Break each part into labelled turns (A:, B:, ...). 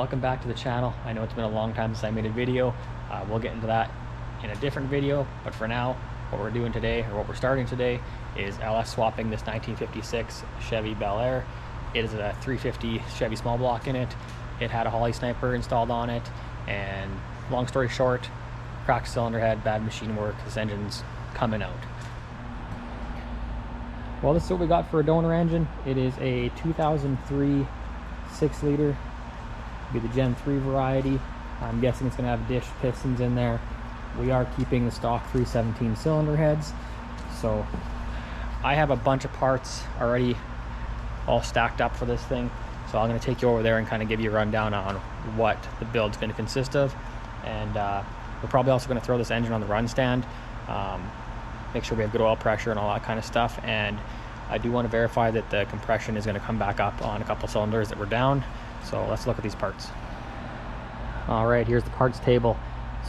A: welcome back to the channel. I know it's been a long time since I made a video. We'll get into that in a different video, but for now, what we're doing today, or what we're starting today, is LS swapping this 1956 Chevy Bel-Air. It is a 350 Chevy small block in it. It had a Holley sniper installed on it, and long story short, cracked cylinder head, bad machine work, this engine's coming out. Well, this is what we got for a donor engine. It is a 2003 6 liter, be the Gen 3 variety. I'm guessing it's going to have dish pistons in there. We are keeping the stock 317 cylinder heads. So I have a bunch of parts already all stacked up for this thing. So I'm going to take you over there and kind of give you a rundown on what the build's going to consist of. And we're probably also going to throw this engine on the run stand. Make sure we have good oil pressure and all that kind of stuff. And I do want to verify that the compression is going to come back up on a couple cylinders that were down. So let's look at these parts. All right, here's the parts table.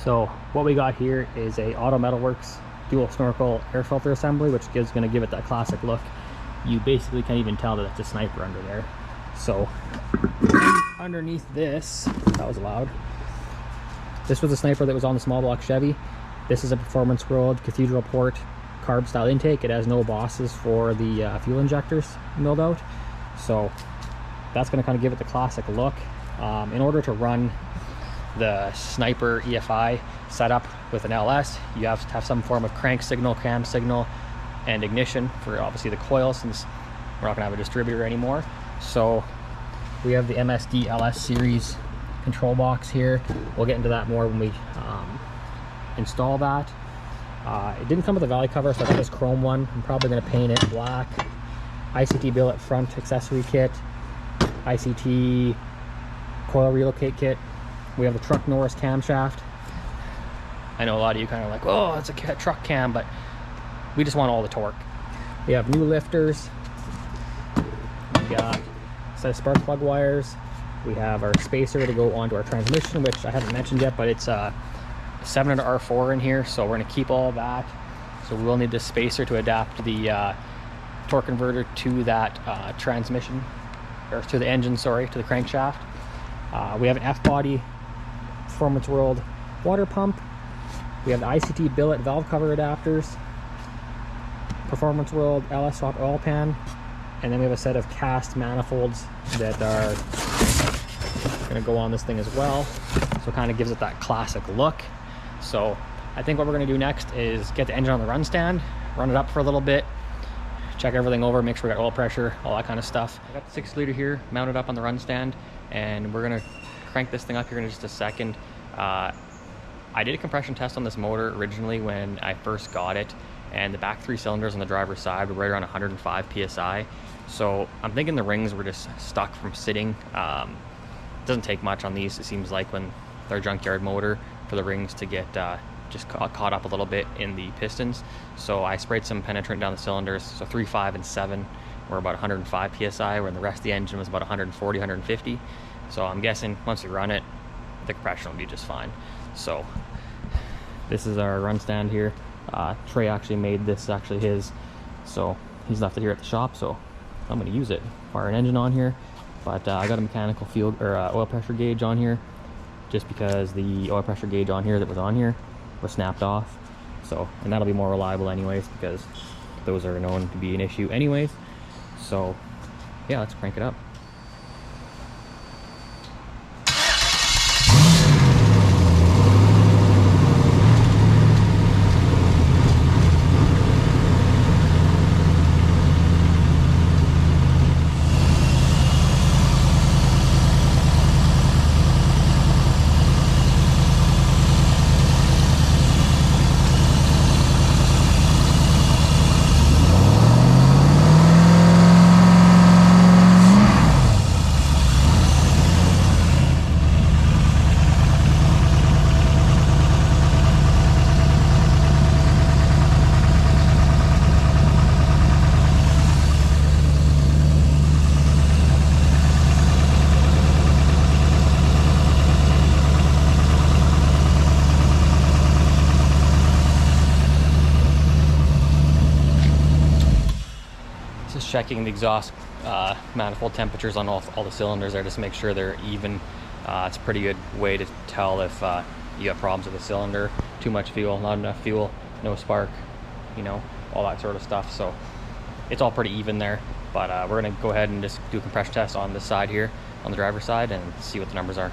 A: So what we got here is a Auto Metalworks dual snorkel air filter assembly, which is going to give it that classic look. You basically can't even tell that it's a sniper under there. So underneath this, that was loud. This was a sniper that was on the small block Chevy. This is a Performance World Cathedral Port carb style intake. It has no bosses for the fuel injectors milled out. So that's going to kind of give it the classic look. In order to run the sniper EFI setup with an LS, you have to have some form of crank signal, cam signal, and ignition for obviously the coil, since we're not going to have a distributor anymore. So we have the MSD LS series control box here. We'll get into that more when we install that. It didn't come with a valley cover, so I got this chrome one. I'm probably going to paint it black. ICT billet front accessory kit, ICT coil relocate kit. We have the truck Norris camshaft. I know a lot of you kind of like, oh, it's a truck cam, but we just want all the torque. We have new lifters. We got a set of spark plug wires. We have our spacer to go onto our transmission, which I haven't mentioned yet, but it's a 700 R4 in here, so we're going to keep all of that. So we will need this spacer to adapt the torque converter to that transmission, or to the engine, sorry, to the crankshaft. We have an F-body Performance World water pump. We have the ICT billet valve cover adapters, Performance World LS swap oil pan, and then we have a set of cast manifolds that are going to go on this thing as well. So it kind of gives it that classic look. So I think what we're going to do next is get the engine on the run stand, run it up for a little bit, check everything over, make sure we got oil pressure, all that kind of stuff. I got the 6 liter here mounted up on the run stand, and we're going to crank this thing up here in just a second. I did a compression test on this motor originally when I first got it, and the back 3 cylinders on the driver's side were right around 105 psi. So I'm thinking the rings were just stuck from sitting. It doesn't take much on these, it seems like, when they're a junkyard motor, for the rings to get just caught up a little bit in the pistons. So I sprayed some penetrant down the cylinders. So 3, 5, and 7 were about 105 psi, where the rest of the engine was about 140, 150. So I'm guessing once we run it, the compression will be just fine. So this is our run stand here. Trey actually made this, actually his, so he's left it here at the shop, so I'm going to use it. Fire an engine on here, but I got a mechanical fuel or oil pressure gauge on here, just because the oil pressure gauge on here that was on here was snapped off. So, and that'll be more reliable anyways, because those are known to be an issue anyways. So yeah, let's crank it up. Checking the exhaust manifold temperatures on all the cylinders there, just to make sure they're even It's a pretty good way to tell if you have problems with the cylinder, too much fuel, not enough fuel, no spark, you know, all that sort of stuff. So it's all pretty even there, but we're gonna go ahead and just do a compression test on this side here, on the driver's side, and see what the numbers are.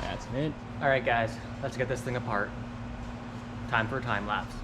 A: That's it. All right, guys, let's get this thing apart. Time for a time lapse.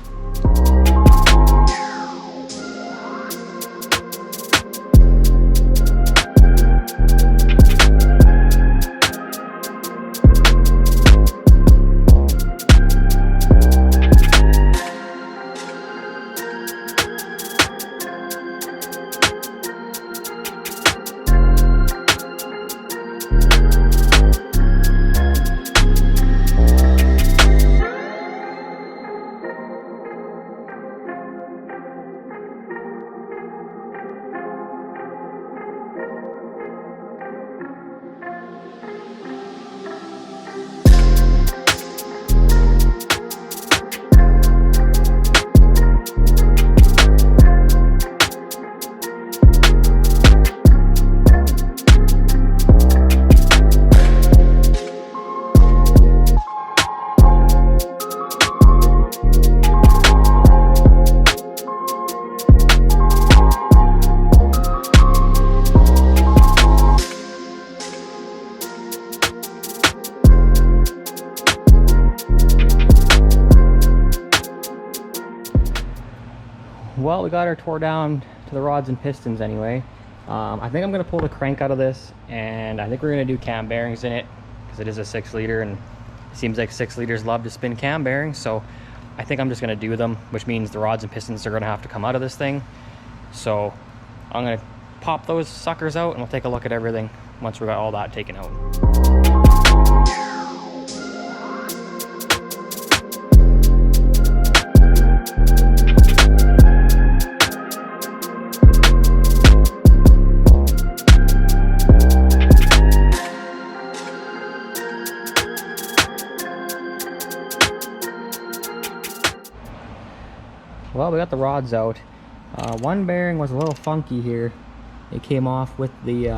A: Well, we got her tore down to the rods and pistons anyway. I think I'm going to pull the crank out of this, and I think we're going to do cam bearings in it because it is a 6 liter, and it seems like 6 liters love to spin cam bearings. So I think I'm just going to do them, which means the rods and pistons are going to have to come out of this thing. So I'm going to pop those suckers out, and we'll take a look at everything once we got all that taken out. Well, we got the rods out. One bearing was a little funky here. It came off with the,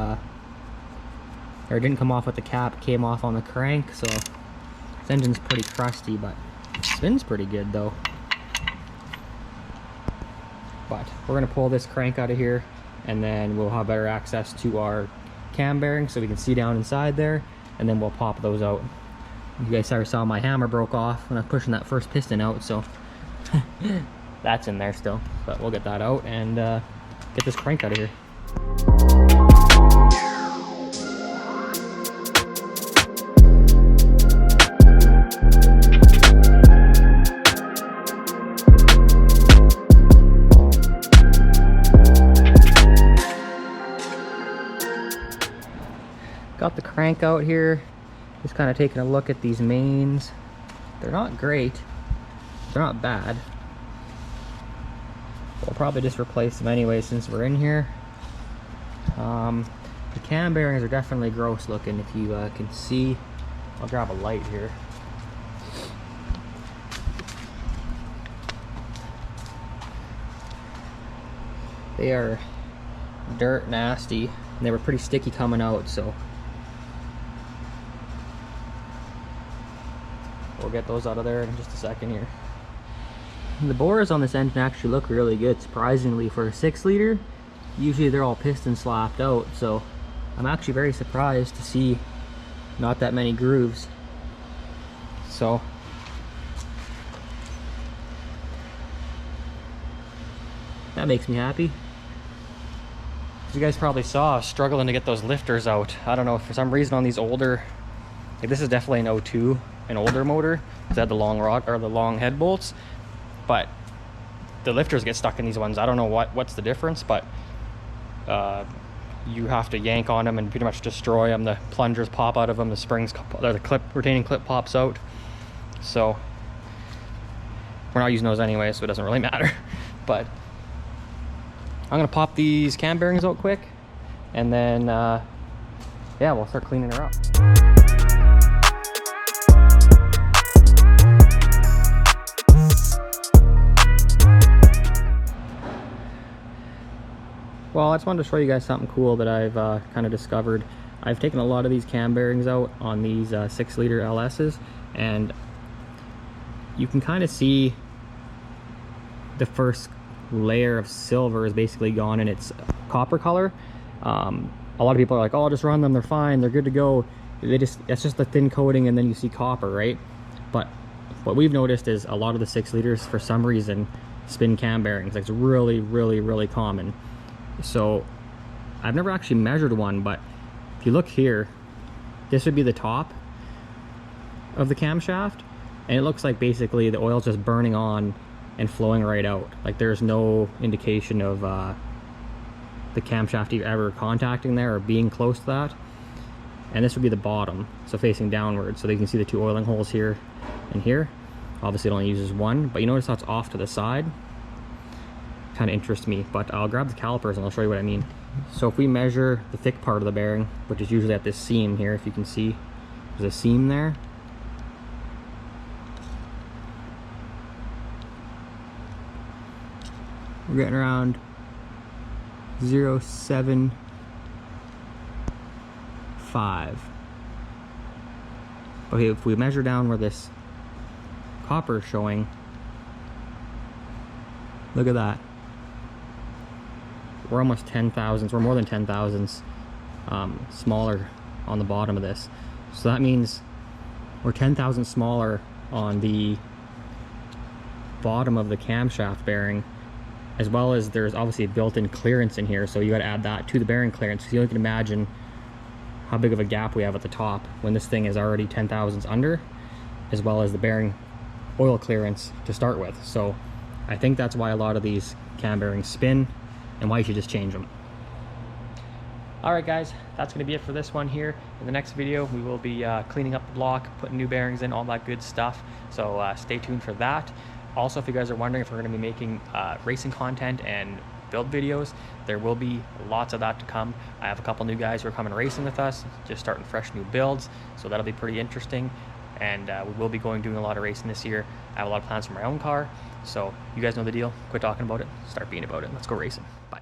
A: or it didn't come off with the cap, it came off on the crank, so this engine's pretty crusty, but it spins pretty good though. But we're gonna pull this crank out of here, and then we'll have better access to our cam bearings so we can see down inside there, and then we'll pop those out. You guys saw my hammer broke off when I was pushing that first piston out, so that's in there still, but we'll get that out and get this crank out of here. Got the crank out here, just kind of taking a look at these mains. They're not great, they're not bad. We'll probably just replace them anyway since we're in here. The cam bearings are definitely gross looking, if you can see. I'll grab a light here. They are dirt nasty, and they were pretty sticky coming out, so we'll get those out of there in just a second here. The bores on this engine actually look really good, surprisingly, for a 6 liter. Usually they're all piston slapped out, so I'm actually very surprised to see not that many grooves. So that makes me happy. As you guys probably saw, I was struggling to get those lifters out. I don't know, for some reason on these older, like this is definitely an 02, an older motor, because it had the long rod or the long head bolts. But the lifters get stuck in these ones. I don't know what's the difference, but you have to yank on them and pretty much destroy them. The plungers pop out of them, the springs, the retaining clip pops out. So we're not using those anyway, so it doesn't really matter. But I'm gonna pop these cam bearings out quick, and then yeah, we'll start cleaning her up. Well, I just wanted to show you guys something cool that I've kind of discovered. I've taken a lot of these cam bearings out on these 6-liter LS's, and you can kind of see the first layer of silver is basically gone in its copper color. A lot of people are like, oh, I'll just run them, they're fine, they're good to go. That's just the thin coating, and then you see copper, right? But what we've noticed is a lot of the 6 liters, for some reason, spin cam bearings. Like, it's really, really, really common. So I've never actually measured one, but if you look here, this would be the top of the camshaft, and it looks like basically the oil's just burning on and flowing right out. Like, there's no indication of the camshaft ever contacting there or being close to that. And this would be the bottom, so facing downward, so they can see the 2 oiling holes here and here. Obviously it only uses one, but you notice how it's off to the side. Kind of interests me, but I'll grab the calipers and I'll show you what I mean. So if we measure the thick part of the bearing, which is usually at this seam here, if you can see, there's a seam there. We're getting around 0.75. Okay, if we measure down where this copper is showing, look at that. We're almost 10 thousandths, we're more than 10 thousandths smaller on the bottom of this. So that means we're 10 thousandths smaller on the bottom of the camshaft bearing, as well as there's obviously a built-in clearance in here, so you got to add that to the bearing clearance. So you can imagine how big of a gap we have at the top when this thing is already 10 thousandths under, as well as the bearing oil clearance to start with. So I think that's why a lot of these cam bearings spin, and why you should just change them. Alright guys, that's going to be it for this one here. In the next video we will be cleaning up the block, putting new bearings in, all that good stuff, so stay tuned for that. Also, if you guys are wondering if we're going to be making racing content and build videos, there will be lots of that to come. I have a couple new guys who are coming racing with us, just starting fresh new builds, so that'll be pretty interesting. And we will be doing a lot of racing this year. I have a lot of plans for my own car, so you guys know the deal. Quit talking about it, start being about it. Let's go racing. Bye.